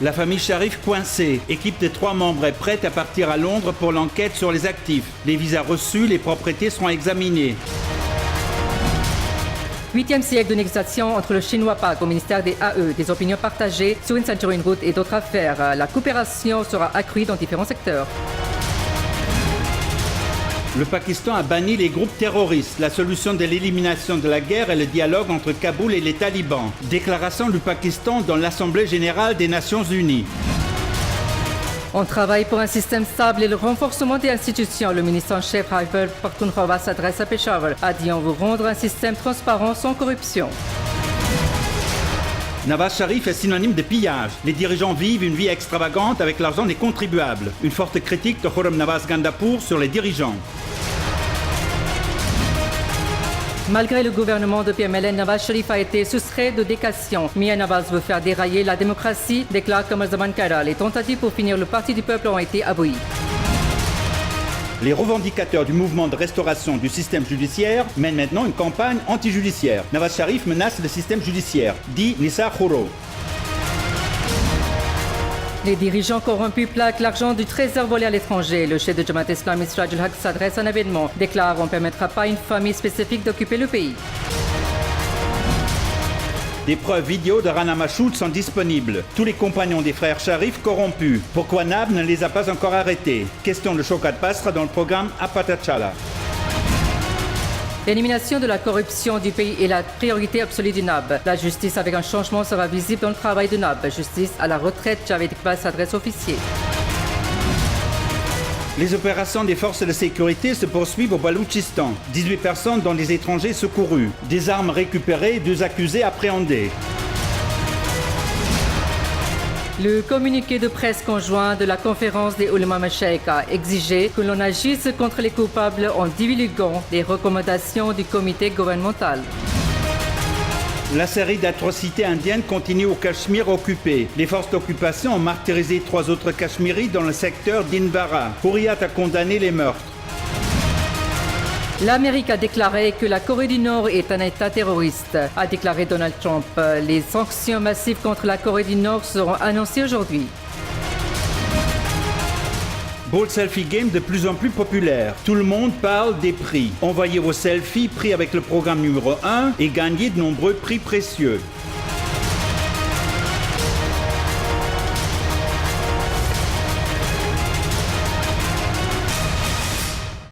La famille Sharif coincée. Équipe de 3 membres est prête à partir à Londres pour l'enquête sur les actifs. Les visas reçus, les propriétés seront examinées. 8e siècle de négociation entre le chinois PAC au ministère des AE, des opinions partagées sur une ceinture, une route et d'autres affaires. La coopération sera accrue dans différents secteurs. Le Pakistan a banni les groupes terroristes. La solution de l'élimination de la guerre est le dialogue entre Kaboul et les talibans. Déclaration du Pakistan dans l'Assemblée générale des Nations unies. On travaille pour un système stable et le renforcement des institutions. Le ministre en chef Khyber Pakhtunkhwa s'adresse à Peshawar, a dit on veut rendre un système transparent sans corruption. Nawaz Sharif est synonyme de pillage. Les dirigeants vivent une vie extravagante avec l'argent des contribuables. Une forte critique de Khurram Nawaz Gandapur sur les dirigeants. Malgré le gouvernement de PMLN, Nawaz Sharif a été soustrait de décation. Mia Nawaz veut faire dérailler la démocratie, déclare Kamal Zaman Kara. Les tentatives pour finir le parti du peuple ont été abouties. Les revendicateurs du mouvement de restauration du système judiciaire mènent maintenant une campagne anti-judiciaire. Nawaz Sharif menace le système judiciaire, dit Nissa Khouro. Les dirigeants corrompus plaquent l'argent du trésor volé à l'étranger. Le chef de Jamaat Islami Siraj al-Haq s'adresse à un événement, déclare on ne permettra pas à une famille spécifique d'occuper le pays. Des preuves vidéo de Rana Mashoud sont disponibles. Tous les compagnons des frères Sharif corrompus. Pourquoi Nab ne les a pas encore arrêtés? Question de Shaukat Pasra dans le programme Apatachala. L'élimination de la corruption du pays est la priorité absolue du NAB. La justice avec un changement sera visible dans le travail du NAB. Justice à la retraite, Javed Iqbal s'adresse aux officiers. Les opérations des forces de sécurité se poursuivent au Baloutchistan. 18 personnes dont des étrangers secourus. Des armes récupérées, 2 accusés appréhendés. Le communiqué de presse conjoint de la conférence des Ulama Mashaïk a exigé que l'on agisse contre les coupables en divulguant les recommandations du comité gouvernemental. La série d'atrocités indiennes continue au Cachemire occupé. Les forces d'occupation ont martyrisé 3 autres Cachemiris dans le secteur d'Indbara. Hurriyat a condamné les meurtres. L'Amérique a déclaré que la Corée du Nord est un État terroriste, a déclaré Donald Trump. Les sanctions massives contre la Corée du Nord seront annoncées aujourd'hui. Bold Selfie Game de plus en plus populaire. Tout le monde parle des prix. Envoyez vos selfies pris avec le programme numéro 1 et gagnez de nombreux prix précieux.